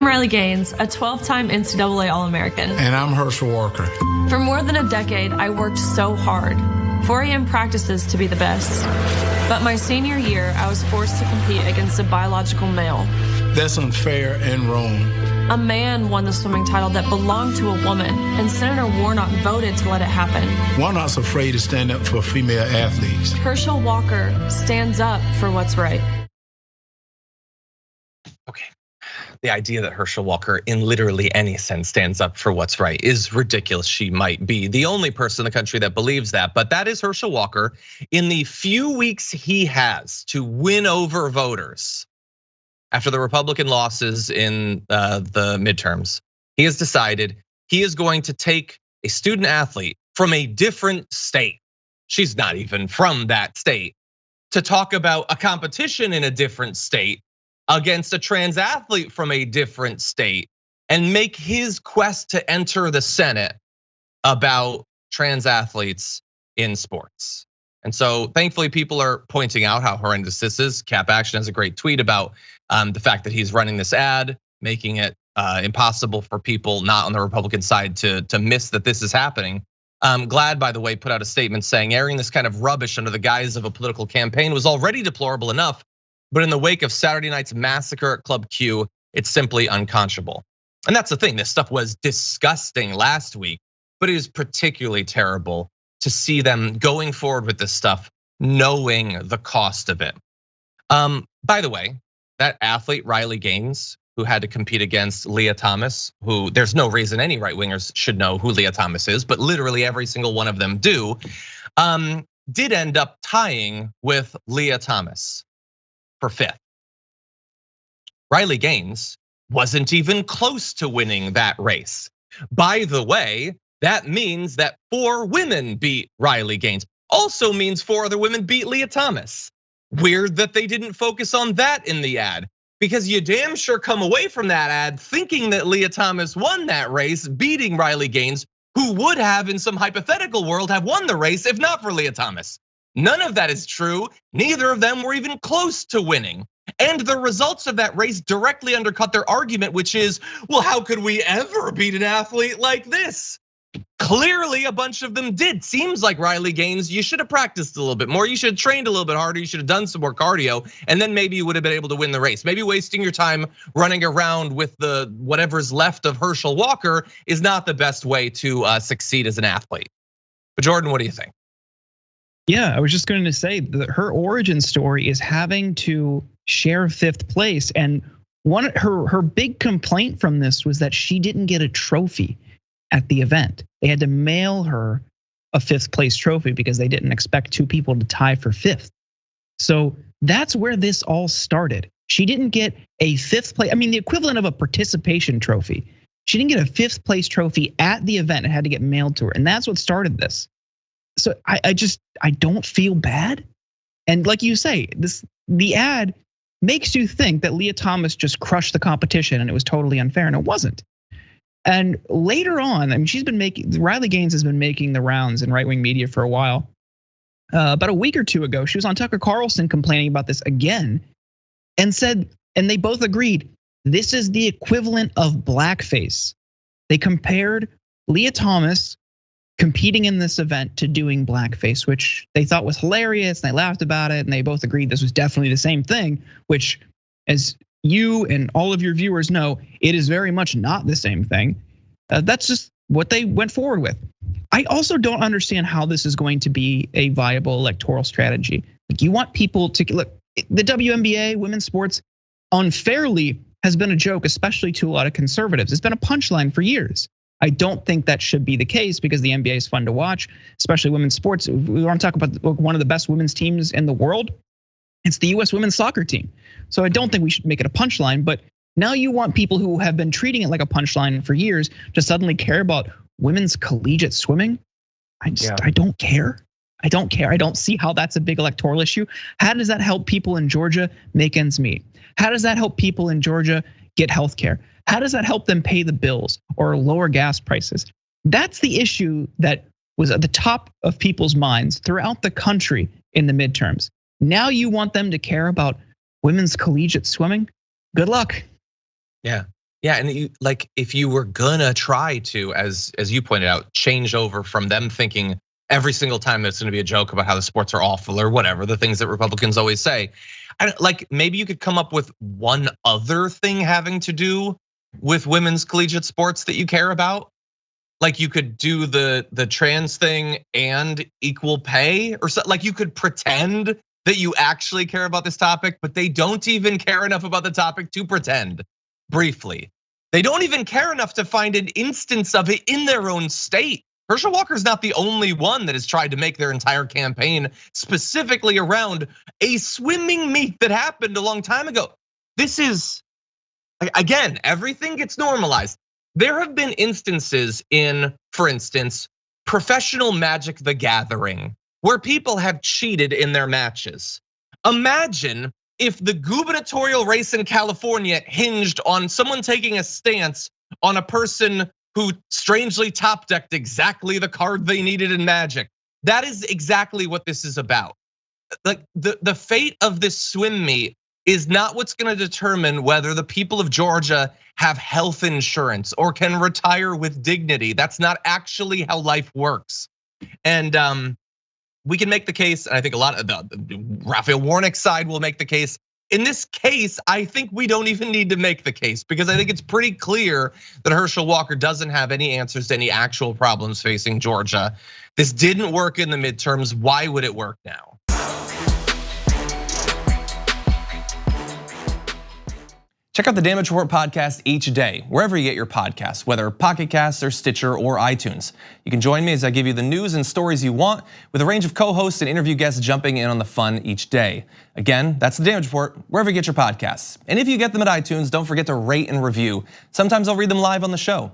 I'm Riley Gaines, a 12-time NCAA All-American. And I'm Herschel Walker. For more than a decade, I worked so hard. 4 a.m. practices to be the best. But my senior year, I was forced to compete against a biological male. That's unfair and wrong. A man won the swimming title that belonged to a woman, and Senator Warnock voted to let it happen. Warnock's afraid to stand up for female athletes. Herschel Walker stands up for what's right. Okay. The idea that Herschel Walker, in literally any sense, stands up for what's right is ridiculous. She might be the only person in the country that believes that, but that is Herschel Walker. In the few weeks he has to win over voters after the Republican losses in the midterms, he has decided he is going to take a student athlete from a different state. She's not even from that state, to talk about a competition in a different state against a trans athlete from a different state and make his quest to enter the Senate about trans athletes in sports. And so thankfully people are pointing out how horrendous this is. Cap Action has a great tweet about the fact that he's running this ad, making it impossible for people not on the Republican side to miss that this is happening. GLAAD, by the way, put out a statement saying airing this kind of rubbish under the guise of a political campaign was already deplorable enough, but in the wake of Saturday night's massacre at Club Q, it's simply unconscionable. And that's the thing, this stuff was disgusting last week, but it is particularly terrible to see them going forward with this stuff, knowing the cost of it. By the way, that athlete, Riley Gaines, who had to compete against Lia Thomas, who there's no reason any right-wingers should know who Lia Thomas is, but literally every single one of them do, did end up tying with Lia Thomas for 5th. Riley Gaines wasn't even close to winning that race. By the way, that means that 4 women beat Riley Gaines. Also means 4 other women beat Lia Thomas. Weird that they didn't focus on that in the ad, because you damn sure come away from that ad thinking that Lia Thomas won that race, beating Riley Gaines, who would have in some hypothetical world have won the race if not for Lia Thomas. None of that is true. Neither of them were even close to winning. And the results of that race directly undercut their argument, which is, well, how could we ever beat an athlete like this? Clearly, a bunch of them did. Seems like Riley Gaines, you should have practiced a little bit more. You should have trained a little bit harder. You should have done some more cardio, and then maybe you would have been able to win the race. Maybe wasting your time running around with the whatever's left of Herschel Walker is not the best way to succeed as an athlete. But Jordan, what do you think? Yeah, I was just going to say that her origin story is having to share 5th place, and her big complaint from this was that she didn't get a trophy at the event. They had to mail her a 5th place trophy because they didn't expect 2 people to tie for 5th. So that's where this all started. She didn't get a 5th place, I mean the equivalent of a participation trophy. She didn't get a 5th place trophy at the event. It had to get mailed to her, and that's what started this. So I don't feel bad. And like you say, the ad makes you think that Lia Thomas just crushed the competition and it was totally unfair, and it wasn't. And later on, I mean, Riley Gaines has been making the rounds in right-wing media for a while. About a week or 2 ago, she was on Tucker Carlson complaining about this again, and said, and they both agreed, this is the equivalent of blackface. They compared Lia Thomas competing in this event to doing blackface, which they thought was hilarious, and they laughed about it, and they both agreed this was definitely the same thing, which, as you and all of your viewers know, it is very much not the same thing. That's just what they went forward with. I also don't understand how this is going to be a viable electoral strategy. Like, you want people to look, the WNBA, women's sports, unfairly has been a joke, especially to a lot of conservatives. It's been a punchline for years. I don't think that should be the case because the NBA is fun to watch, especially women's sports. We want to talk about one of the best women's teams in the world. It's the US women's soccer team. So I don't think we should make it a punchline, but now you want people who have been treating it like a punchline for years to suddenly care about women's collegiate swimming. I don't care. I don't care. I don't see how that's a big electoral issue. How does that help people in Georgia make ends meet? How does that help people in Georgia get health care? How does that help them pay the bills or lower gas prices? That's the issue that was at the top of people's minds throughout the country in the midterms. Now you want them to care about women's collegiate swimming? Good luck. Yeah, Yeah, and if you were gonna try to, as you pointed out, change over from them thinking every single time there's gonna be a joke about how the sports are awful or whatever, the things that Republicans always say. Maybe you could come up with one other thing having to do with women's collegiate sports that you care about. Like you could do the trans thing and equal pay or something. Like you could pretend that you actually care about this topic, but they don't even care enough about the topic to pretend. Briefly, they don't even care enough to find an instance of it in their own state. Herschel Walker's not the only one that has tried to make their entire campaign specifically around a swimming meet that happened a long time ago. This is, again, everything gets normalized. There have been instances in, for instance, professional Magic the Gathering, where people have cheated in their matches. Imagine if the gubernatorial race in California hinged on someone taking a stance on a person who strangely top decked exactly the card they needed in Magic. That is exactly what this is about. Like the fate of this swim meet is not what's gonna determine whether the people of Georgia have health insurance or can retire with dignity. That's not actually how life works. And we can make the case, and I think a lot of the Raphael Warnock side will make the case. In this case, I think we don't even need to make the case because I think it's pretty clear that Herschel Walker doesn't have any answers to any actual problems facing Georgia. This didn't work in the midterms. Why would it work now? Check out the Damage Report podcast each day, wherever you get your podcasts, whether Pocket Casts or Stitcher or iTunes. You can join me as I give you the news and stories you want with a range of co-hosts and interview guests jumping in on the fun each day. Again, that's the Damage Report, wherever you get your podcasts. And if you get them at iTunes, don't forget to rate and review. Sometimes I'll read them live on the show.